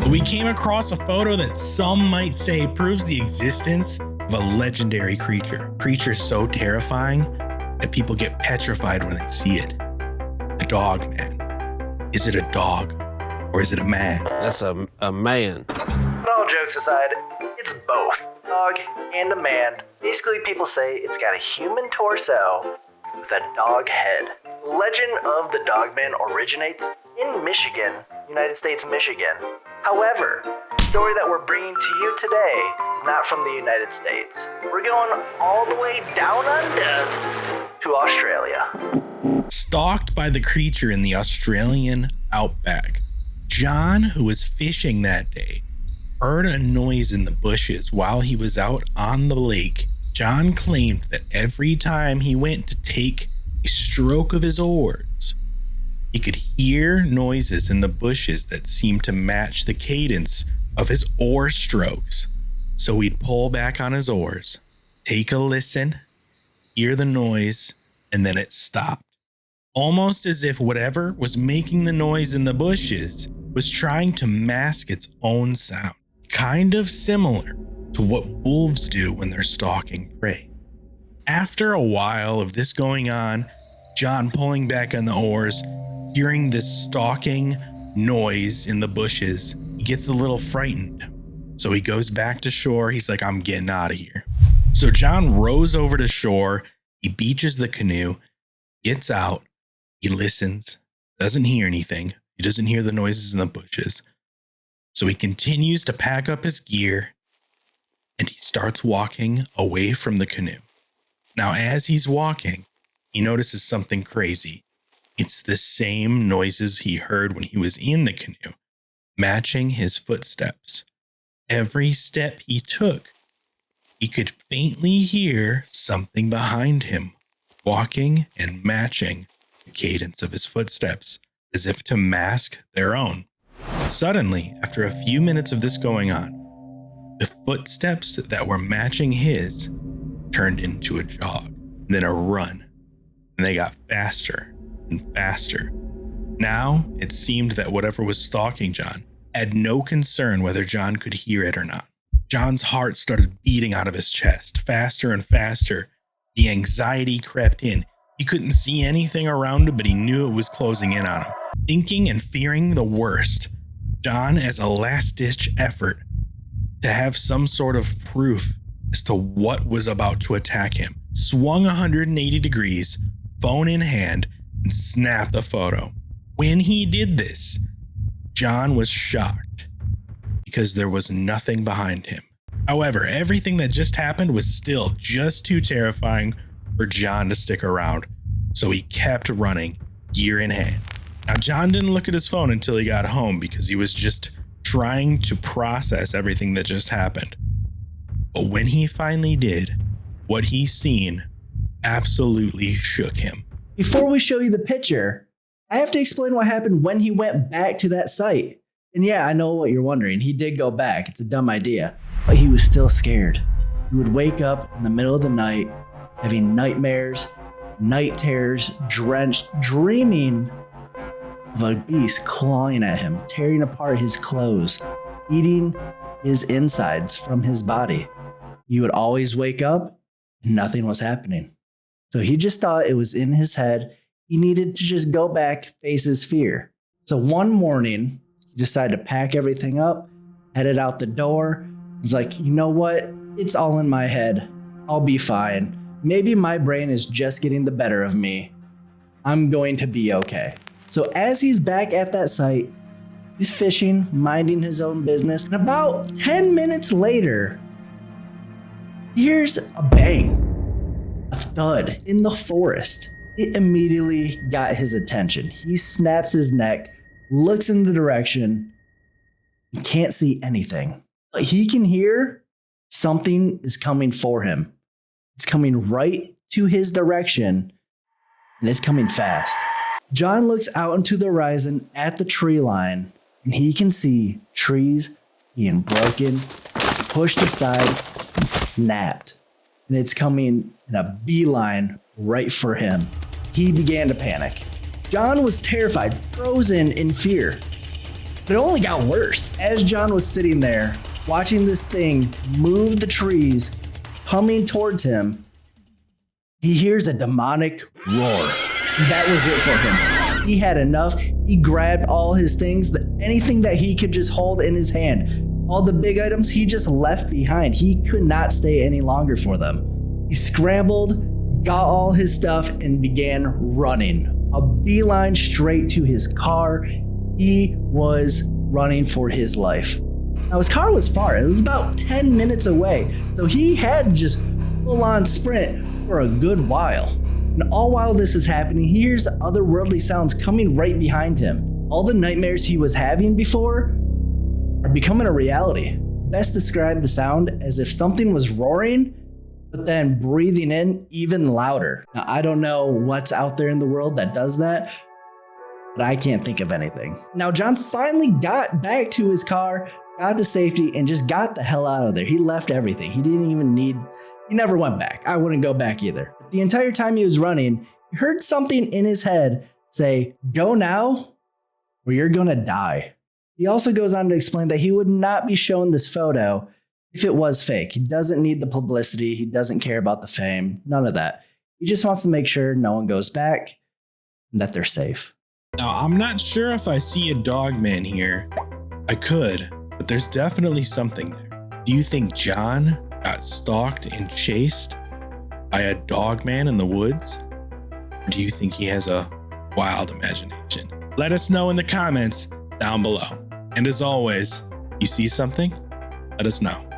we came across a photo that some might say proves the existence of a legendary creature. Creature so terrifying that people get petrified when they see it. The Dogman. Is it a dog or is it a man? That's a man. But all jokes aside, it's both. Dog and a man. Basically, people say it's got a human torso with a dog head. The legend of the Dogman originates in Michigan, United States, Michigan. However, the story that we're bringing to you today is not from the United States. We're going all the way down under to Australia. Stalked by the creature in the Australian outback, John, who was fishing that day, heard a noise in the bushes while he was out on the lake. John claimed that every time he went to take a stroke of his oars, he could hear noises in the bushes that seemed to match the cadence of his oar strokes. So he'd pull back on his oars, take a listen, hear the noise, and then it stopped. Almost as if whatever was making the noise in the bushes was trying to mask its own sound. Kind of similar to what wolves do when they're stalking prey. After a while of this going on, John pulling back on the oars, hearing this stalking noise in the bushes, he gets a little frightened. So he goes back to shore. He's like, I'm getting out of here. So John rows over to shore. He beaches the canoe, gets out, he listens, doesn't hear anything. He doesn't hear the noises in the bushes. So he continues to pack up his gear and he starts walking away from the canoe. Now, as he's walking, he notices something crazy. It's the same noises he heard when he was in the canoe, matching his footsteps. Every step he took, he could faintly hear something behind him, walking and matching the cadence of his footsteps, as if to mask their own. Suddenly, after a few minutes of this going on, the footsteps that were matching his turned into a jog, then a run, and they got faster and faster. Now, it seemed that whatever was stalking John had no concern whether John could hear it or not. John's heart started beating out of his chest, faster and faster. The anxiety crept in. He couldn't see anything around him, but he knew it was closing in on him. Thinking and fearing the worst, John, as a last-ditch effort to have some sort of proof as to what was about to attack him, swung 180 degrees, phone in hand, and snapped a photo. When he did this, John was shocked because there was nothing behind him. However, everything that just happened was still just too terrifying for John to stick around, so he kept running, gear in hand. Now, John didn't look at his phone until he got home because he was just trying to process everything that just happened. But when he finally did, what he seen absolutely shook him. Before we show you the picture, I have to explain what happened when he went back to that site. And yeah, I know what you're wondering. He did go back. It's a dumb idea. But he was still scared. He would wake up in the middle of the night, having nightmares, night terrors, drenched, dreaming of a beast clawing at him, tearing apart his clothes, eating his insides from his body. He would always wake up and nothing was happening. So he just thought it was in his head. He needed to just go back, face his fear. So one morning, he decided to pack everything up, headed out the door. He's like, you know what? It's all in my head. I'll be fine. Maybe my brain is just getting the better of me. I'm going to be okay. So as he's back at that site, he's fishing, minding his own business. And about 10 minutes later, he hears a bang, a thud in the forest. It immediately got his attention. He snaps his neck, looks in the direction, and can't see anything. But he can hear something is coming for him. It's coming right to his direction, and it's coming fast. John looks out into the horizon at the tree line, and he can see trees being broken, pushed aside, and snapped. And it's coming in a beeline right for him. He began to panic. John was terrified, frozen in fear. But it only got worse. As John was sitting there, watching this thing move the trees, coming towards him, he hears a demonic roar. That was it for him. He had enough. He grabbed all his things, anything that he could just hold in his hand. All the big items he just left behind. He could not stay any longer for them. He scrambled, got all his stuff, and began running. A beeline straight to his car. He was running for his life. Now his car was far. It was about 10 minutes away. So he had just full-on sprint for a good while. And all while this is happening, he hears otherworldly sounds coming right behind him. All the nightmares he was having before are becoming a reality. Best describe the sound as if something was roaring, but then breathing in even louder. Now, I don't know what's out there in the world that does that, but I can't think of anything. Now, John finally got back to his car, got to safety, and just got the hell out of there. He left everything. He never went back. I wouldn't go back either. The entire time he was running, he heard something in his head say, "Go now, or you're gonna die." He also goes on to explain that he would not be shown this photo if it was fake. He doesn't need the publicity. He doesn't care about the fame. None of that. He just wants to make sure no one goes back and that they're safe. Now, I'm not sure if I see a Dogman here. I could, but there's definitely something there. Do you think John got stalked and chased by a Dogman in the woods? Or do you think he has a wild imagination? Let us know in the comments down below. And as always, you see something? Let us know.